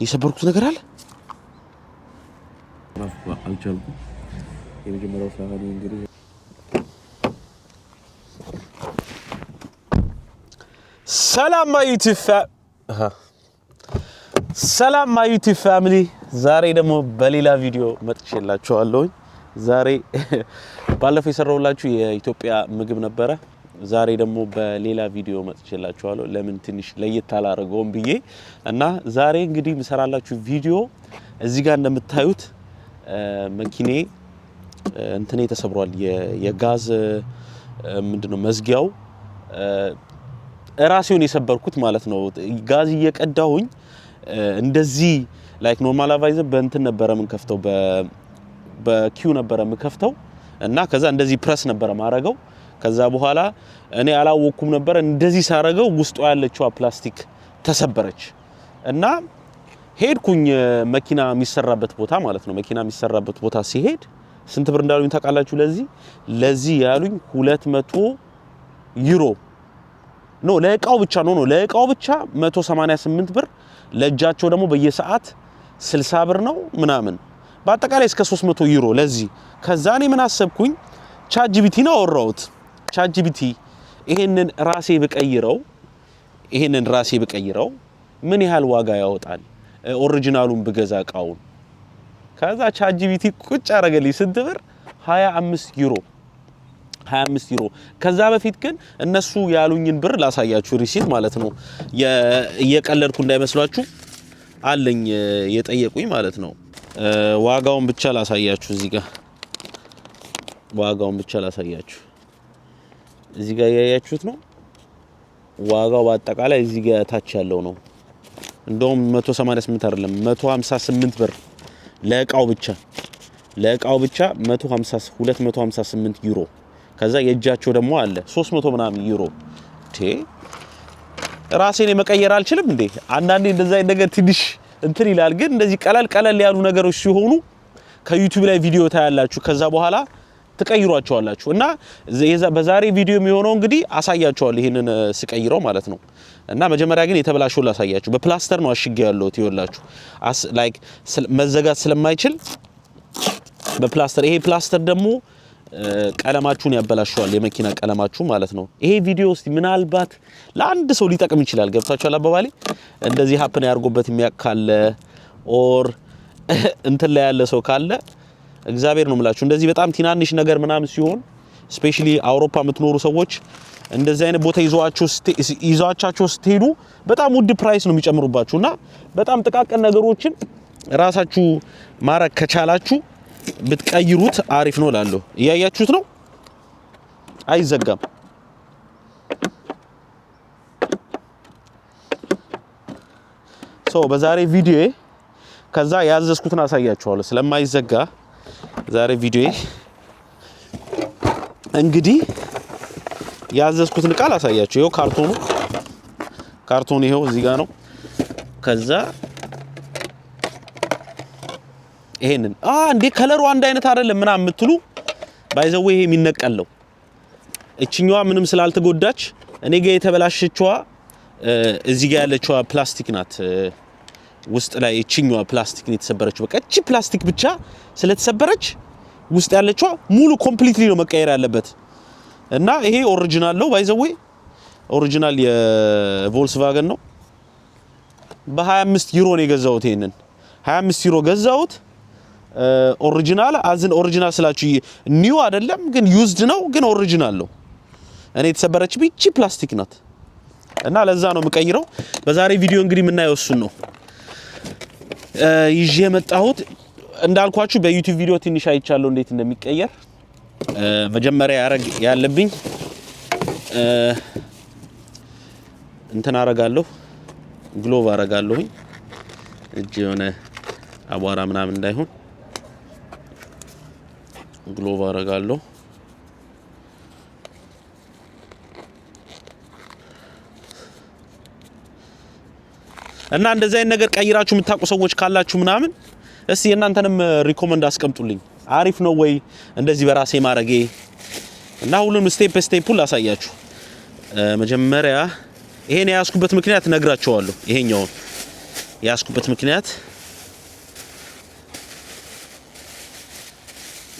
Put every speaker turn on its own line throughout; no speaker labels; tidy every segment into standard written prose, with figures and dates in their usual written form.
የሰበርኩት ነገር አለ
አልቻልኩም የመጀመሪያው ሳህን እንግዲህ
ሰላም ማዩቲ ፋሚሊ ዛሬ ደግሞ በሌላ ቪዲዮ መጥቼላችኋለሁ ዛሬ ባለፈው የሰራሁላችሁ የኢትዮጵያ ምግብ ነበረ ዛሬ ደግሞ በሌላ ቪዲዮ መጥቼላችኋለሁ ለምን ትንሽ ለየት አላረገውም ብዬ እና ዛሬ እንግዲህ መሰራላችሁ ቪዲዮ እዚህ ጋር እንደምታዩት መኪኔ እንትኔ ተሰብሯል የጋዝ ምንድነው መዝጊያው ራሴውን የሰበርኩት ማለት ነው ጋዝ እየቀዳሁኝ እንደዚህ ላይክ ኖርማል አቫይዘር በእንትን ነበር የምንከፍተው በኪው ነበር የምከፍተው እና ከዛ እንደዚህ ፕረስ ነበር ማረጋው ከዛ በኋላ እኔ አላወኩም ነበር እንደዚህ ሳረጋው ውስጡ ያለችው ፕላስቲክ ተሰበረች እና ሄድኩኝ መኪና የሚሰራበት ቦታ ማለት ነው መኪና የሚሰራበት ቦታ ሲሄድ ስንት ብር እንዳሉኝ ታውቃላችሁ ለዚህ ያሉኝ 200 ዩሮ ኖ ለእቃው ብቻ ነው ለእቃው ብቻ 188 ብር ለእጃቸው ደግሞ በየሰዓት 60 ብር ነው ምናምን በአጠቃላይ እስከ 300 ዩሮ ለዚህ ከዛ እኔ ምን አሰብኩኝ ቻትጂፒቲ ነው አወራሁት ቻትጂፒቲ ይሄንን ራሴ በቀይረው ምን ያህል ዋጋ ያወጣል ኦሪጂናሉን በገዛ እቃውን ከዛ ቻትጂፒቲ ቁጭ አረገልኝ ስንት ብር 25 ዩሮ ከዛ በፊት ግን እነሱ ያሉኝን ብር ላሳያችሁ ሪሲት ማለት ነው የቀለድኩ እንዳይመስላችሁ አለኝ የጠየቁኝ ማለት ነው ዋጋውን ብቻ ላሳያችሁ እዚህ ጋር ያያችሁት ነው ዋጋው በአጠቃላይ እዚህ ጋር ታች ያለው ነው እንደውም 188 አይደለም 158 ብር ለእቃው ብቻ 258 ዩሮ ከዛ የእጃቸው ደግሞ አለ 300 ምናምን ዩሮ ራሴን መቀየር አልችልም እንዴ አንዳንዴ እንደዛ ነገር ትንሽ እንትን ይላል ግን እንደዚህ ቀለል ያሉ ነገሮች ሲሆኑ ከዩቲዩብ ላይ ቪዲዮ ታያላችሁ ከዛ በኋላ ተቀይሯቸዋላችሁ እና በዛሬ ቪዲዮ የሚሆነው እንግዲህ አሳያችኋለሁ ይሄንን ስቀይረው ማለት ነው እና መጀመሪያ ግን የተበላሸው ላሳያችሁ በፕላስተር ነው አሽጌ ያለው ይወላችሁ ላይክ መዘጋት ስለማይችል በፕላስተር ይሄ ፕላስተር ደግሞ ቀለማችሁን ያበላሽዋል የመኪና ቀለማችሁ ማለት ነው ይሄ ቪዲዮ እስቲ ምናልባት ለአንድ ሰው ሊጠቅም ይችላል ገብታችኋል አባባሌ እንደዚህ ሀፕን ያርጎበት የሚያካለ ኦር እንትን ላይ ያለ ሰው ካለ እግዚአብሔር ነው ምላችሁ እንደዚህ በጣም ትናንሽ ነገር ምናምን ሲሆን ስፔሻሊ አውሮፓ የምትኖሩ ሰዎች እንደዚህ አይነት ቦታ ይዟቻችሁ ስትሄዱ በጣም ውድ ፕራይስ ነው የሚጨምሩባችሁና በጣም ጥቃቅን ነገሮችን ራሳችሁ ማረክ ከቻላችሁ ብትቀይሩት አሪፍ ነው ላለው ያያችሁት ነው አይዘጋም በዛሬ ቪዲዮ ከዛ ያዘዝኩትን አሳያችኋለሁ ስለማይዘጋ ዛሬ ቪዲዮ እንግዲህ ያዘዝኩትን ቃል አሳያችሁ ይሄው ካርቶኑ ይሄው እዚህ ጋር ነው ከዛ ይሄንን እንዴ ከለሩ አንድ አይነት አይደለም ምናምን የምትሉ ባይዘው ይሄ የሚነቀለው እቺኛዋ ምንም ስላልተጎዳች እኔ ጋር የተበላሸችዋ እዚህ ጋር ያለችዋ ፕላስቲክ ናት ውስጥ ላይ እቺኛዋ ፕላስቲክ ነው የተሰበረችው በቃ እቺ ፕላስቲክ ብቻ ስለተሰበረች ውስጥ ያለችዋ ሙሉ ኮምፕሊትሊ ነው መቀየር ያለበት እና ይሄ ኦሪጂናል ነው ባይዘው ኦሪጂናል የቮልክስቫገን ነው በ25 ዩሮ ነው የገዛሁት ይሄንን 25 ዩሮ ገዛሁት ኦሪጂናል ኦሪጂናል ስላችሁ ኒው አይደለም ግን ዩዝድ ነው ግን ኦሪጂናል ነው እኔ የተሰበረች ብቻ ፕላስቲክ ናት እና ለዛ ነው መቀየረው በዛሬ ቪዲዮ እንግዲህ ምናየው እሱ ነው ይዤ መጣሁት እንዳልኳችሁ በዩቲዩብ ቪዲዮ ትንሽ አይቻለሁ እንዴት እንደሚቀየር መጀመሪያ ያለብኝ እንትን አረጋለሁ ግሎቭ አረጋለሁኝ እጅ የሆነ አቧራ ምናምን እንዳይሆን ግሎቭ አረጋለሁ እና እንደዚህ አይነት ነገር ቀይራችሁ የምታውቁ ሰዎች ካላችሁ ምናምን እስቲ እናንተንም ሪኮመንድ አስቀምጡልኝ አሪፍ ነው ወይ እንደዚህ በራሴ ማረጌ እና ሁሉንም ስቴፕ ላሳያችሁ መጀመሪያ ይሄን ያስኩበት ምክንያት ነግራችኋለሁ ይሄኛው ያስኩበት ምክንያት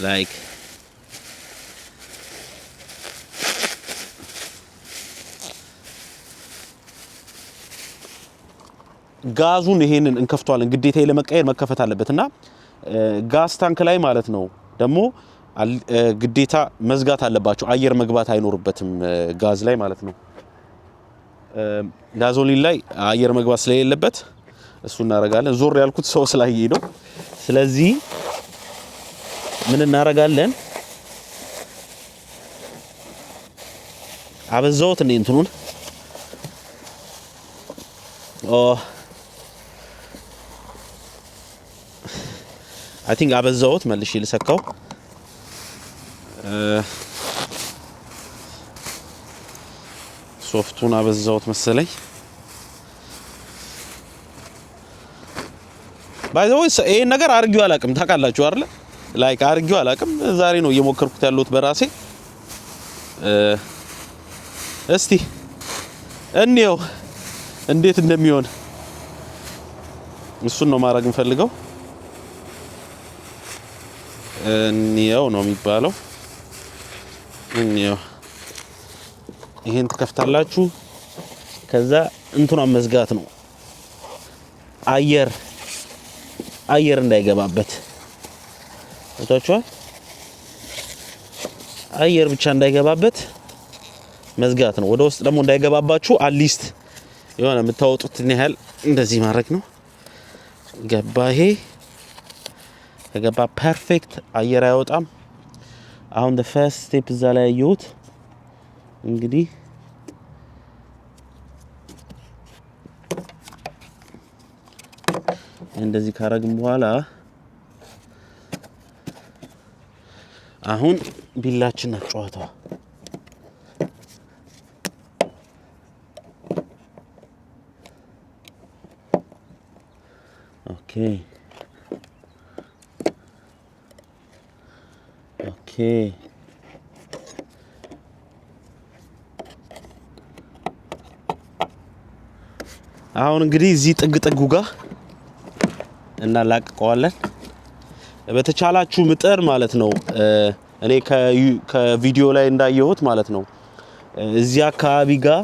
ላይክ ጋዙን ይሄንን እንከፍቷለን ግዴታ ለመቀየር መከፈት አለበትና ጋዝ ታንክ ላይ ማለት ነው ደግሞ ግዴታ መዝጋት አለባቸው አየር መግባት አይኖርበትም ጋዝ ላይ ማለት ነው ጋዞሊን ላይ አየር መግባት ስለሌለበት እሱ እናረጋለን ዞር ያልኩት ሰው ስላየኝ ነው ስለዚህ ምን እናረጋለን አበዛውት እንትኑን I think አበዛውት መልሼ ልሰካው ሶፍቱን አበዛውት መሰለኝ ባይዘው ይሄ ነገር አርጊው አላቅም ታውቃላችሁ አይደል ላይክ አርጊው አላቅም ዛሬ ነው እየሞከርኩት ያለሁት በራሴ እስቲ እንየው እንዴት እንደሚሆን እሱን ነው ማድረግ እንፈልገው እንየው ነው የሚባለው እንየው ይሄን ተከፍታላችሁ ከዛ እንትኗን መዝጋት ነው አየር እንዳይገባበት ወጣችኋል አየር ብቻ እንዳይገባበት መዝጋት ነው ወደ ውስጥ ደግሞ እንዳይገባባችሁ አትሊስት የሆነ የምታወጡትን ያህል እንደዚህ ማድረግ ነው ገባ ይሄ ከገባ ፐርፌክት አየር አይወጣም አሁን the first step እዛ ላይ ያዩት እንግዲህ እንደዚህ ካረግን በኋላ አሁን ቢላችን አጫዋታ ኦኬ አሁን እንግዲህ እዚህ ጥግ ጋር እናላቀቀዋለን በተቻላችሁ ምጥር ማለት ነው እኔ ከቪዲዮ ላይ እንዳየሁት ማለት ነው እዚህ አካባቢ ጋር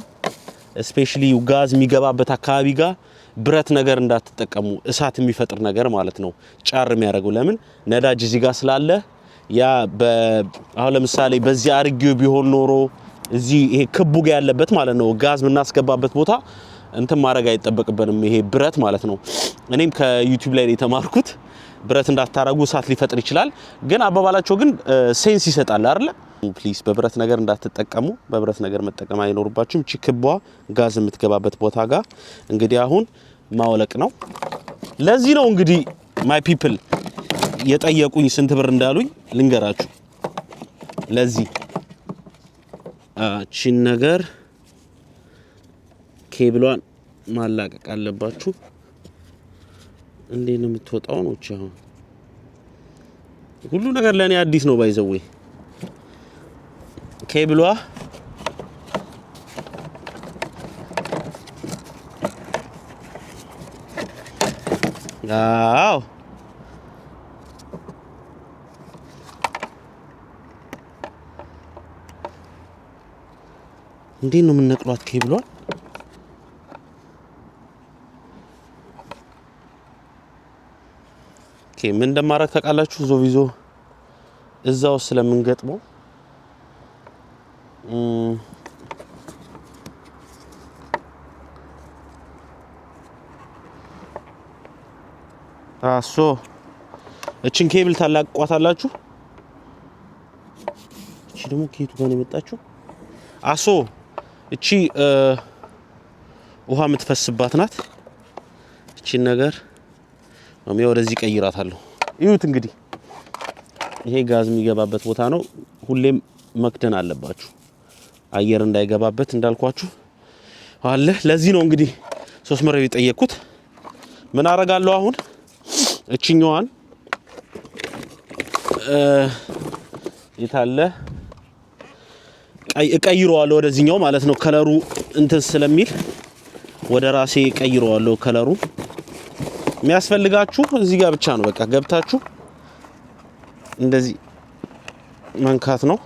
ስፔሻሊ ጋዝ የሚገባበት አካባቢ ጋር ብረት ነገር እንዳትጠቀሙ እሳት የሚፈጥር ነገር ማለት ነው ጫር የሚያደርገው ለምን ነዳጅ እዚህ ጋር ስላለ ያ አሁን ለምሳሌ በዚህ አርጊው ቢሆን ኖሮ እዚህ ይሄ ክቡ ጋር ያለበት ማለት ነው ጋዝ ምናስገባበት ቦታ እንትን ማድረግ አይጠበቅብንም ይሄ ብረት ማለት ነው እኔም ከዩቲዩብ ላይ የተማርኩት ብረት እንዳታረጉ እሳት ሊፈጥር ይችላል ግን አባባላቸው ግን ሴንስ ይሰጣል አይደል ፕሊዝ በብረት ነገር እንዳትጠቀሙ በብረት ነገር መጠቀም አይኖርባችሁም እቺ ክቧ ጋዝ የምትገባበት ቦታ ጋር እንግዲህ አሁን ማውለቅ ነው ለዚህ ነው እንግዲህ ማይ ፒፕል የጠየቁኝ ስንት ብር እንዳሉኝ ልንገራችሁ ለዚህ እቺን ነገር ኬብሏን ማላቀቅ አለባችሁ እንዴ ነው የምትወጣው ነው እቺ አሁን ሁሉ ነገር ለኔ አዲስ ነው ባይዘው ኬብሏ አዎ እንዴ ነው የምንነቅሏት ኬብሏ ምን እንደማረክ ተቃላችሁ ዞቪዞ እዛው ስለምንገጥመው አሶ እቺን ኬብል ታላቋታላችሁ እቺ ደግሞ ከየቱ ጋር ነው የመጣችሁ አሶ እቺ ውሃ የምትፈስባት ናት እቺን ነገር ነው ወደዚህ ቀይራታለሁ ይሁት እንግዲህ ይሄ ጋዝ የሚገባበት ቦታ ነው ሁሌም መክደን አለባችሁ አየር እንዳይገባበት እንዳልኳችሁ አለ ለዚህ ነው እንግዲህ 3 መረብ የጠየቁት ምን አረጋለሁ አሁን እቺኛዋን የታለ ቀይሯለሁ ወደዚህኛው ማለት ነው ከለሩ እንትን ስለሚል ወደ ራሴ ቀይሯለሁ ከለሩ የሚያስፈልጋችሁ እዚህ ጋር ብቻ ነው። በቃ ገብታችሁ እንደዚህ መንካት ነው።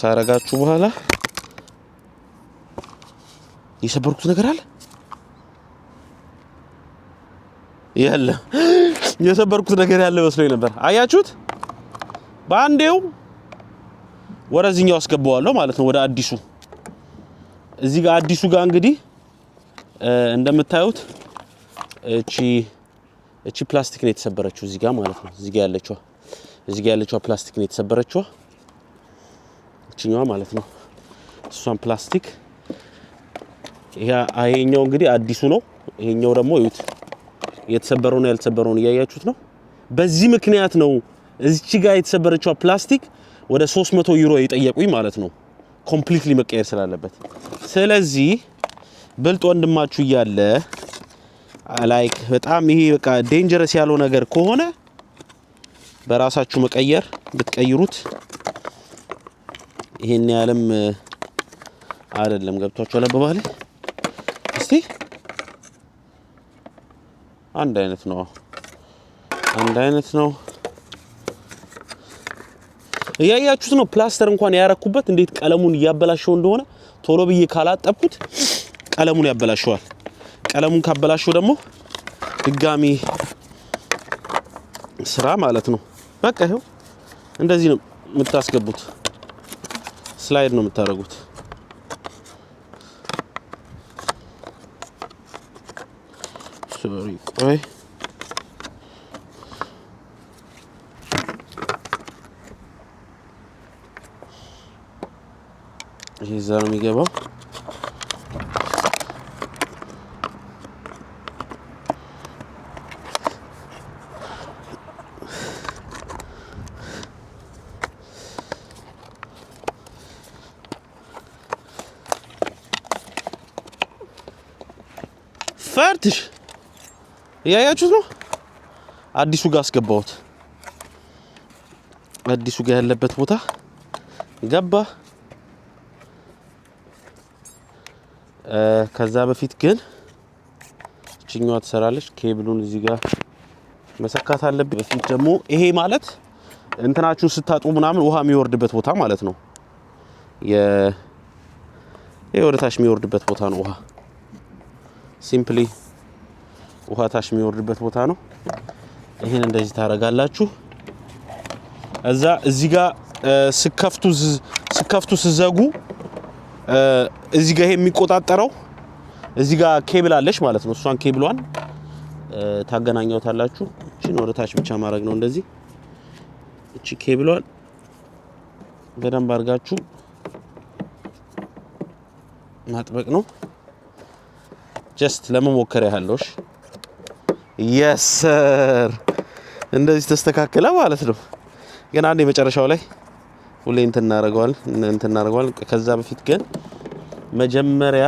ካረጋችሁ በኋላ የሰበርኩት ነገር አለ ያለ የሰበርኩት ነገር ያለ መስሎኝ ነበር። አያችሁት? በአንዴው ወደዚህኛው አስገባዋለሁ ማለት ነው፣ ወደ አዲሱ። እዚህ ጋር አዲሱ ጋር እንግዲህ እንደምታዩት እቺ ፕላስቲክ ነው የተሰበረችው እዚህ ጋር ማለት ነው። እዚህ ጋር ያለችው ፕላስቲክ ነው የተሰበረችው እቺኛዋ ማለት ነው። እሷን ፕላስቲክ ይሄኛው እንግዲህ አዲሱ ነው። ይሄኛው ደግሞ እዩት የተሰበረውን ያልተሰበረውን እያያችሁት ነው። በዚህ ምክንያት ነው እዚህ ጋር የተሰበረችው ፕላስቲክ ወደ 300 ዩሮ የጠየቁኝ ማለት ነው፣ ኮምፕሊትሊ መቀየር ስላለበት። ስለዚህ ብልጥ ወንድማችሁ እያለ ላይክ በጣም ይሄ በቃ ዴንጀረስ ያለው ነገር ከሆነ በራሳችሁ መቀየር ብትቀይሩት ይሄን ያለም አይደለም። ገብቷችኋል አባባሌ? እስቲ አንድ አይነት ነው እያያችሁት ነው። ፕላስተር እንኳን ያረኩበት እንዴት ቀለሙን እያበላሸው እንደሆነ ቶሎ ብዬ ካላጠብኩት ቀለሙን ያበላሸዋል። ቀለሙን ካበላሸው ደግሞ ድጋሚ ስራ ማለት ነው። በቃ ይሄው እንደዚህ ነው የምታስገቡት። ስላይድ ነው የምታደርጉት። ሶሪ ቆይ ይሄ እዛ ነው የሚገባው። ፈርትሽ እያያችሁት ነው። አዲሱ ጋር አስገባሁት። አዲሱ ጋር ያለበት ቦታ ገባ። ከዛ በፊት ግን እቺኛዋ ትሰራለች። ኬብሉን እዚህ ጋር መሰካት አለብኝ። በፊት ደግሞ ይሄ ማለት እንትናችሁን ስታጡ ምናምን ውሃ የሚወርድበት ቦታ ማለት ነው። ይሄ ወደ ታች የሚወርድበት ቦታ ነው። ውሃ ሲምፕሊ ውሃ ታች የሚወርድበት ቦታ ነው። ይሄን እንደዚህ ታረጋላችሁ። እዛ እዚህ ጋር ስከፍቱ ስዘጉ እዚህ ጋር ይሄ የሚቆጣጠረው እዚህ ጋር ኬብል አለሽ ማለት ነው። እሷን ኬብሏን ታገናኛውታላችሁ። እቺን ወደ ታች ብቻ ማድረግ ነው እንደዚህ። እቺ ኬብሏን በደንብ አድርጋችሁ ማጥበቅ ነው። ጀስት ለመሞከር ያህልሽ yes sir እንደዚህ ተስተካከለ ማለት ነው። ግን አንዴ መጨረሻው ላይ ሁሌ እንትን እናደርገዋል። ከዛ በፊት ግን መጀመሪያ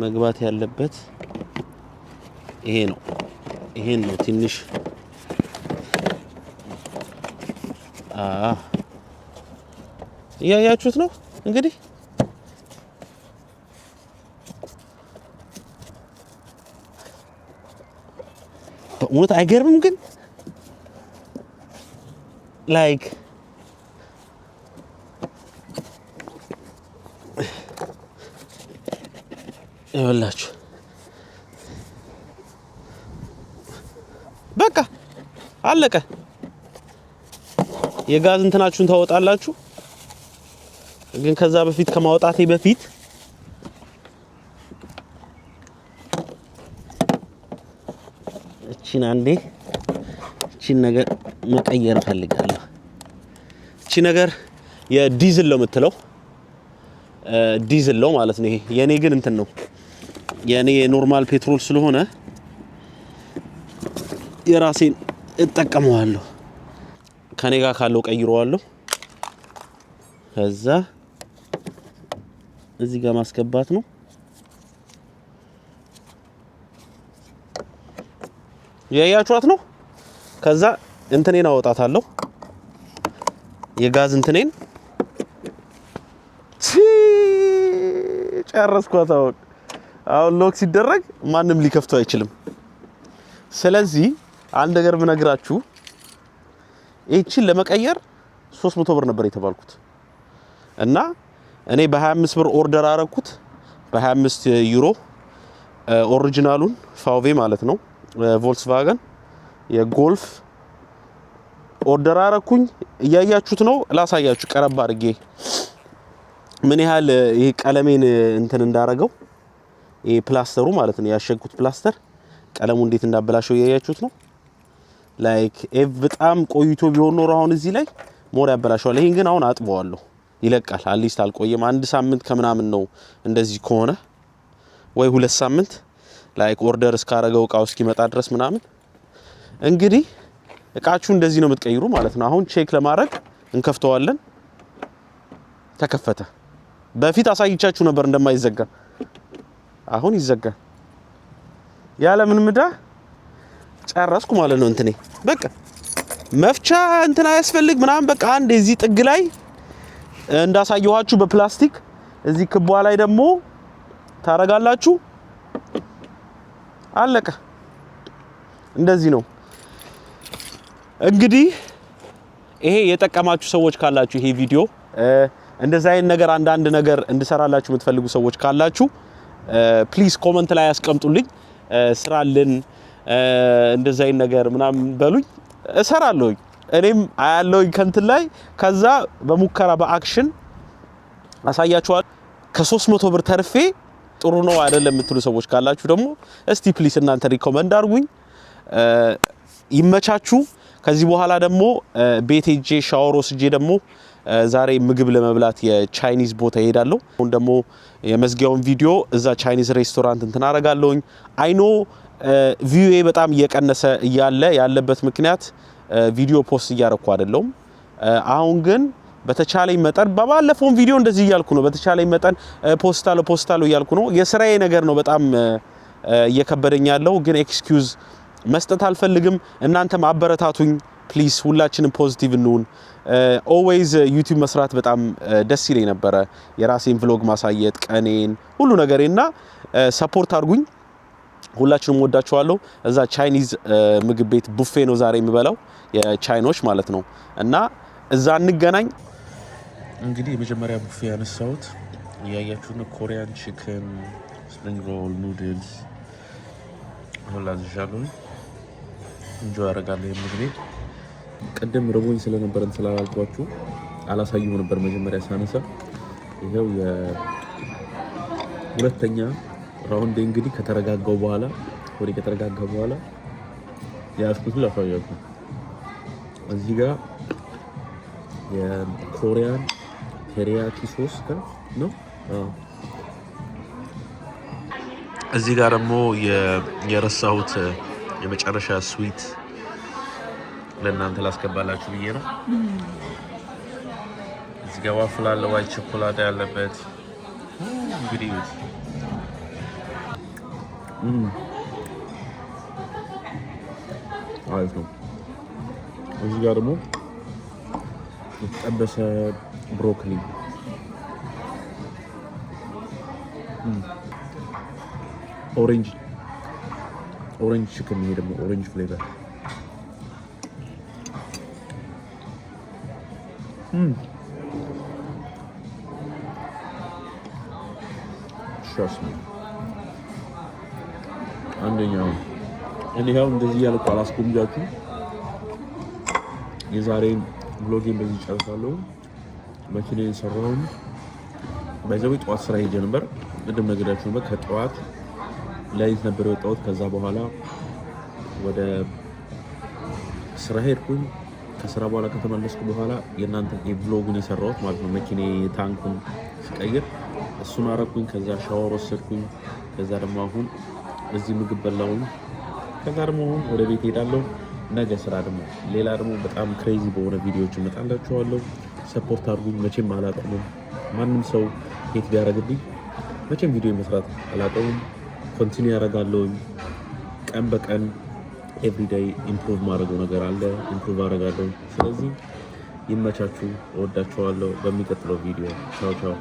መግባት ያለበት ይሄን ነው። ትንሽ እያያችሁት ነው እንግዲህ በእውነት አይገርምም? ግን ላይክ ይኸውላችሁ በቃ አለቀ። የጋዝ እንትናችሁን ታወጣላችሁ። ግን ከዛ በፊት ከማውጣቴ በፊት እቺን ነገር መቀየር ፈልጋለሁ። እቺ ነገር የዲዝል ነው የምትለው ዲዝል ነው ማለት ነው። ይሄ የኔ ግን እንትን ነው። የኔ ኖርማል ፔትሮል ስለሆነ የራሴን እጠቀመዋለሁ። ከኔ ጋር ካለው ቀይረዋለሁ። ከዛ እዚህ ጋር ማስገባት ነው። ያያችኋት ነው። ከዛ እንትኔን አወጣታለሁ። የጋዝ እንትኔን ጨረስኳት። አሁን አሁን ሎክ ሲደረግ ማንም ሊከፍተው አይችልም። ስለዚህ አንድ ነገር ምነግራችሁ እቺን ለመቀየር 300 ብር ነበር የተባልኩት እና እኔ በ25 ብር ኦርደር አረኩት በ25 ዩሮ ኦሪጂናሉን ፋውቬ ማለት ነው ቮልክስቫገን የጎልፍ ኦርደር አረኩኝ። እያያችሁት ነው ላሳያችሁ ቀረብ አድርጌ ምን ያህል ይሄ ቀለሜን እንትን እንዳረገው ይሄ ፕላስተሩ ማለት ነው ያሸጉት ፕላስተር ቀለሙ እንዴት እንዳበላሸው እያያችሁት ነው። ላይክ በጣም ቆይቶ ቢሆን ኖር አሁን እዚህ ላይ ሞር ያበላሸዋል። ይሄን ግን አሁን አጥበዋለሁ ይለቃል። አሊስት አልቆየም። 1 ሳምንት ከምናምን ነው እንደዚህ ከሆነ ወይ 2 ሳምንት ላይክ ኦርደር እስካረገው እቃው እስኪመጣ ድረስ ምናምን። እንግዲህ እቃችሁ እንደዚህ ነው የምትቀይሩ ማለት ነው። አሁን ቼክ ለማድረግ እንከፍተዋለን። ተከፈተ። በፊት አሳይቻችሁ ነበር እንደማይዘጋ። አሁን ይዘጋል። ያለ ምን ምዳ ጨረስኩ ማለት ነው። እንትኔ በቃ መፍቻ እንትን አያስፈልግ ምናምን በቃ አንድ እዚህ ጥግ ላይ እንዳሳየኋችሁ በፕላስቲክ እዚህ ክቧ ላይ ደግሞ ታረጋላችሁ። አለቀ። እንደዚህ ነው እንግዲህ። ይሄ የጠቀማችሁ ሰዎች ካላችሁ ይሄ ቪዲዮ እንደዛ አይነት ነገር አንዳንድ ነገር እንድሰራላችሁ የምትፈልጉ ሰዎች ካላችሁ ፕሊዝ ኮሜንት ላይ ያስቀምጡልኝ። ስራልን እንደዛ አይነት ነገር ምናምን በሉኝ እሰራለሁ። እኔም አያለሁኝ ከንትን ላይ ከዛ በሙከራ በአክሽን አሳያችኋለሁ። ከ300 ብር ተርፌ ጥሩ ነው አይደለም የምትሉ ሰዎች ካላችሁ ደግሞ እስቲ ፕሊስ እናንተ ሪኮመንድ አድርጉኝ። ይመቻችሁ። ከዚህ በኋላ ደግሞ ቤት ሄጄ ሻወር ወስጄ ደግሞ ዛሬ ምግብ ለመብላት የቻይኒዝ ቦታ እሄዳለሁ። አሁን ደግሞ የመዝጊያውን ቪዲዮ እዛ ቻይኒዝ ሬስቶራንት እንትን አረጋለሁኝ። አይኖ ቪዩኤ በጣም እየቀነሰ ያለበት ምክንያት ቪዲዮ ፖስት እያረኩ አይደለም። አሁን ግን በተቻለኝ መጠን ባለፈው ቪዲዮ እንደዚህ እያልኩ ነው። በተቻለኝ መጠን ፖስታለው እያልኩ ነው። የስራዬ ነገር ነው በጣም እየከበደኝ ያለው። ግን ኤክስኪውዝ መስጠት አልፈልግም። እናንተም አበረታቱኝ ፕሊዝ። ሁላችንም ፖዚቲቭ እንሁን። ኦልዌይዝ ዩቲዩብ መስራት በጣም ደስ ይለኝ ነበረ። የራሴን ቭሎግ ማሳየት ቀኔን ሁሉ ነገሬና ሰፖርት አድርጉኝ። ሁላችንም ወዳችኋለሁ። እዛ ቻይኒዝ ምግብ ቤት ቡፌ ነው ዛሬ የምበላው የቻይኖች ማለት ነው እና እዛ እንገናኝ። እንግዲህ የመጀመሪያ ቡፌ ያነሳሁት ያያችሁ ነው። ኮሪያን ቺክን፣ ስፕሪንግ ሮል፣ ኑድልስ ሁላ ዝሻለሁ። እንጆይ አደርጋለሁ። የምግብ ቤት ቀደም ረቦኝ ስለነበረን ስላላልኳችሁ አላሳየው ነበር መጀመሪያ ሳነሳ። ይሄው የሁለተኛ ራውንድ እንግዲህ ከተረጋጋው በኋላ ያስኩት ላሳያችሁ። እዚህ ጋር የኮሪያን ቴሪያኪ ሶስ ነው። እዚህ ጋር ደግሞ የረሳሁት የመጨረሻ ስዊት ለእናንተ ላስገባላችሁ ብዬ ነው። እዚህ ጋር ዋፍል አለ፣ ዋይት ቾኮላታ ያለበት እንግዲህ አሪፍ ነው። እዚህ ጋር ደግሞ የተጠበሰ ብሮኮሊ ኦሬንጅ ቺክን። ይሄ ደግሞ ኦሬንጅ ፍሌቨር ሻስሚ አንደኛው። እኔው እንደዚህ ያልኩ አላስቆምጃችሁ። የዛሬን ብሎጌን በዚህ ጨርሳለሁ። መኪናዬን ሰራሁኝ። ባይዘው ጠዋት ስራ ሄጄ ነበር። ቅድም ነገራችሁ ነበር። ከጠዋት ሌሊት ነበር የወጣሁት። ከዛ በኋላ ወደ ስራ ሄድኩኝ። ከስራ በኋላ ከተመለስኩ በኋላ የእናንተ የብሎግን የሰራሁት ማለት ነው። መኪናዬ ታንኩን ስቀይር እሱን አረኩኝ። ከዛ ሻወር ወሰድኩኝ። ከዛ ደግሞ አሁን እዚህ ምግብ በላሁኝ። ከዛ ደግሞ ወደ ቤት ሄዳለሁ። ነገ ስራ ደግሞ ሌላ ደግሞ በጣም ክሬዚ በሆነ ቪዲዮዎች እመጣላችኋለሁ። ሰፖርት አድርጉኝ። መቼም አላቆምም። ማንም ሰው ሄት ቢያደርግልኝ መቼም ቪዲዮ መስራት አላቆምም። ኮንቲኒው ያደርጋለሁኝ። ቀን በቀን ኤቭሪዴይ ኢምፕሩቭ ማድረገው ነገር አለ። ኢምፕሩቭ አደርጋለሁ። ስለዚህ ይመቻችሁ። እወዳችኋለሁ። በሚቀጥለው ቪዲዮ ቻው ቻው።